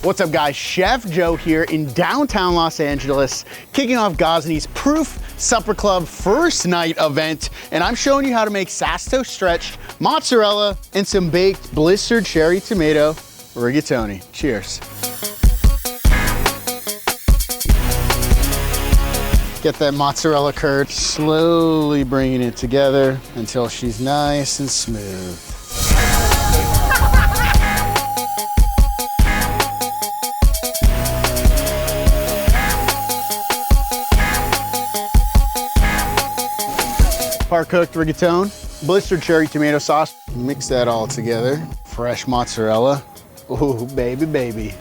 What's up guys, Chef Joe here in downtown Los Angeles, kicking off Gozney's Proof Supper Club first night event, and I'm showing you how to make sasso stretched mozzarella and some baked blistered cherry tomato rigatoni. Cheers. Get that mozzarella curd, slowly bringing it together until she's nice and smooth. Par cooked rigatoni, blistered cherry tomato sauce. Mix that all together. Fresh mozzarella. Ooh, baby, baby.